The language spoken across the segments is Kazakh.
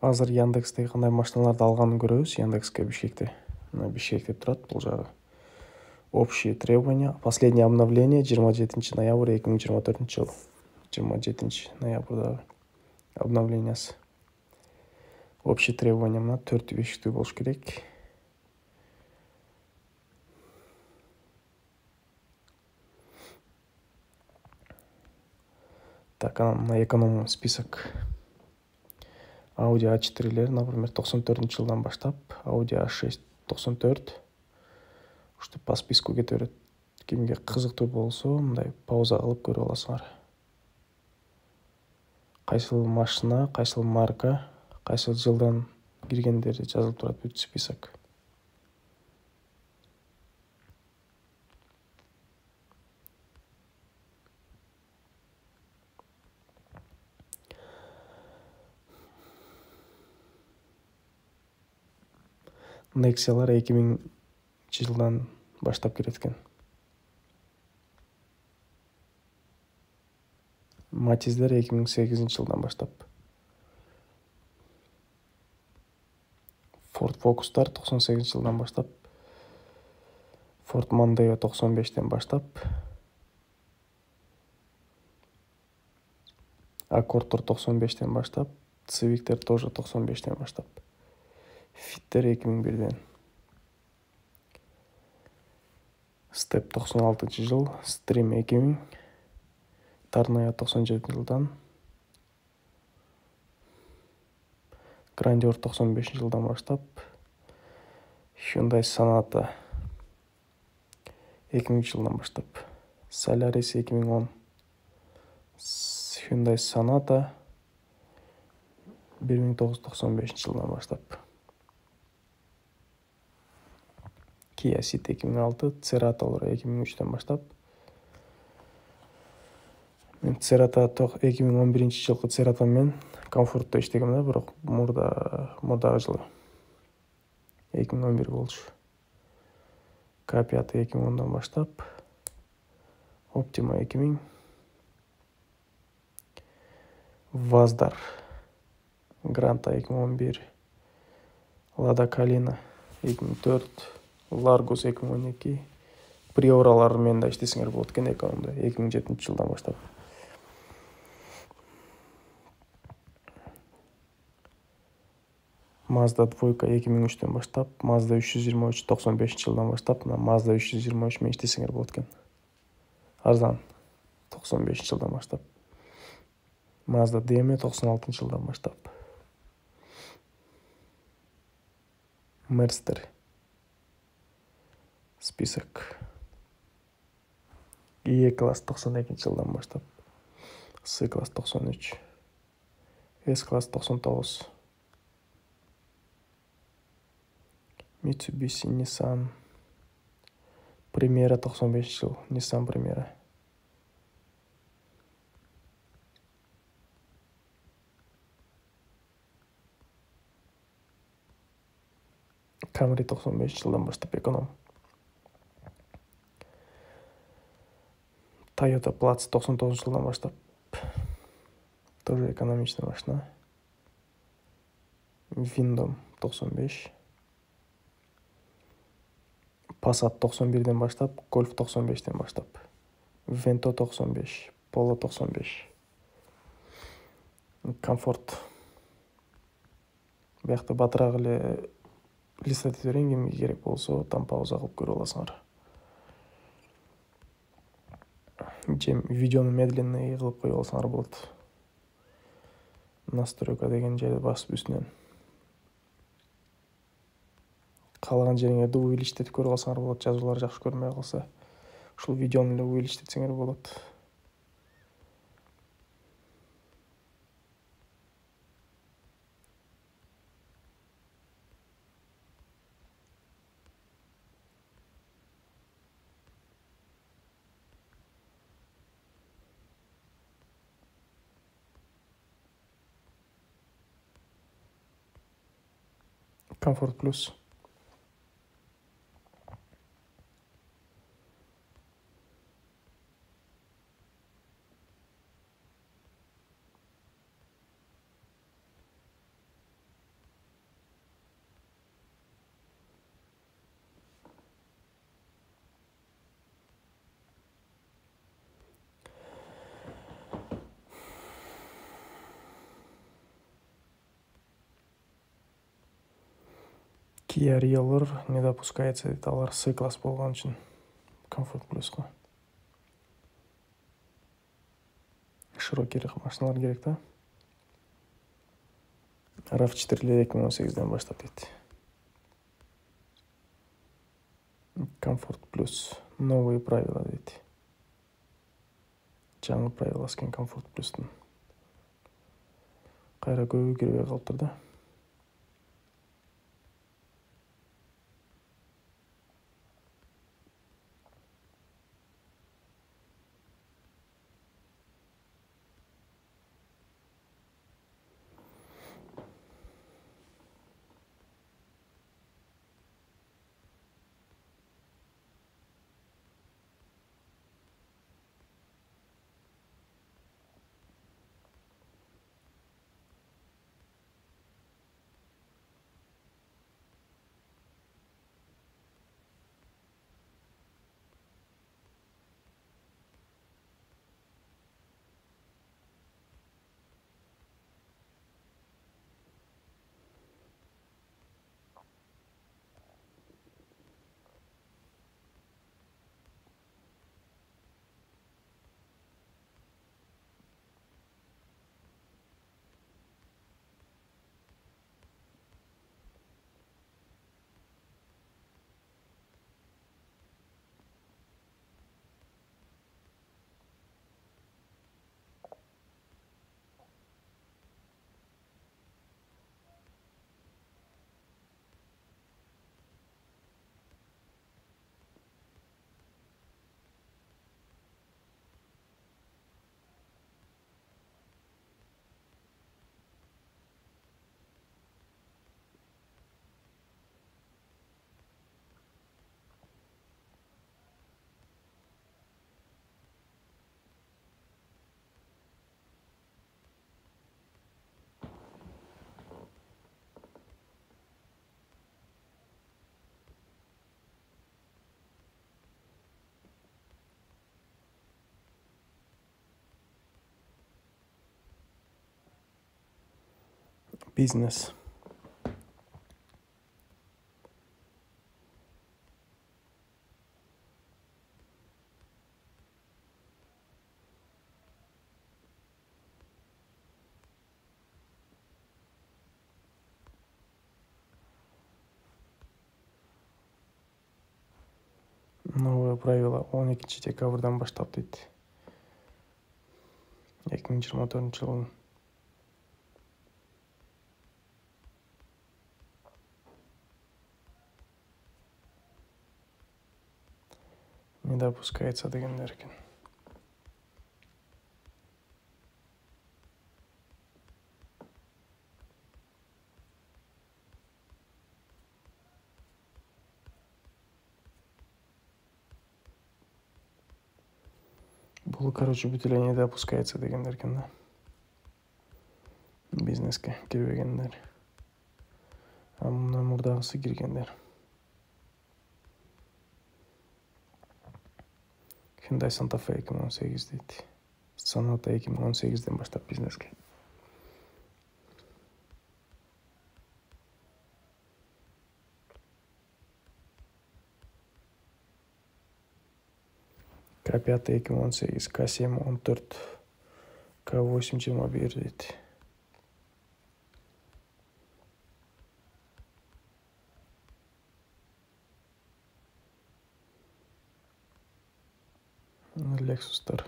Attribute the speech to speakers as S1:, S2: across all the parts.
S1: Азыр Яндекстеги кандай машиналарды алганын көрөбүз. Яндекске Бишкекте. Мына Бишкекте турат бул жагы. Общие требования. Последнее обновление 27 ноябрь 2024 жыл. 27 ноябрда обновлениясы. Общие требования мына 4 бешиктүү болуш керек. Так, мына эконом список. Audi A4'лер, например, 94 жылдан баштап, Audi A6 94. Уште по списку кете берет. Кимге кызыктуу болсо, мындай пауза кылып көрө аласыңар. Кайсыл машина, кайсыл марка, кайсыл жылдан киргендери жазылып турат бүт список. Nexia'лар 2000 жылдан баштап кирет экен. Matiz'ler 2008 жылдан баштап. Ford Focus'тар 98 жылдан баштап. Ford Mondeo 95-тен баштап. Accord'тар 95-тен баштап. Civic'тер тоже 95-тен баштап. Fit'тер 2001-ден. Step 96 жыл, Stream 2000, Tarnoya 97 жылдан, Grandeur 95 жылдан баштап, Hyundai Sonata 2000 жылдан баштап, Solaris 2010, Hyundai Sonata 1995 жылдан баштап, Kia Ceed 2006, Cerato 2003-тен баштап. Мен Cerato 2011 жылкы Cerato мен комфортто иштегем да, бирок мурдагы жылы 2011 болчу. K5 2010-дан баштап, Optima 2000, Vazдар, Granta 2011, Lada Kalina 2004, Largus 2012, Priora'лар мен да иштесеңер болот экен экономдо 2007 жылдан баштап. Mazda 2 2003-тен баштап, Mazda 323 95 жылдан баштап, Mazda 323 мен иштесеңер болот экен. Арзан 95 жылдан баштап. Mazda DM 96 жылдан баштап. Mercer список. E-класс 92 жылдан баштап. C-класс 93. S-класс 99. Mitsubishi, Nissan. Primera 95 жыл, Nissan Primera. Camry 95 жылдан баштап эконом. Toyota Platz 99 жылдан баштап. Тоже экономичный машина. Windom 95. Passat 91-ден баштап, Golf 95-тен баштап. Vento 95, Polo 95. Комфорт. Бияқта батырақ эле листат ете берейин, кимге керек болсо, там пауза кылып көрө аласыңар. Видеону медленный кылып кое алсаңар болот. Настройка деген жайды басып үстүнөн. Каалаган жериңерди увеличтетип көрө алсаңар болот, жазуулар жакшы көрүнбөй калса. Ушул видеону эле увеличтетсеңер болот. Комфорт плюс. Kia Real'lar не допускается дейді, алар C класс болған үшін комфорт плюсқа. Широкий машиналар керек та. RAV4 2018-ден баштап дейді. Комфорт плюс. Новые правила дейді. Жаңы правила скен комфорт плюстың. Қайра көбі кербей қалып тұрды. Бизнес. Новые правила 12 декабрьдан баштап дейді. 2024 жылдың. Не допускается дегендер екен. Бұл, короче, бүтілей не допускается дегендер екен да. Бизнеске кірбегендер. Мына мұрдағысы кіргендер. Hyundai Santa Fe 2018 дейді. Sonata 2018-ден баштап бизнеске. К5 2018, К7 14, К8 21 дейді. Lexus'тар.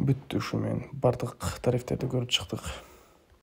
S1: бүттү, ушу менен бардык тарифтерди көрүп чыктык.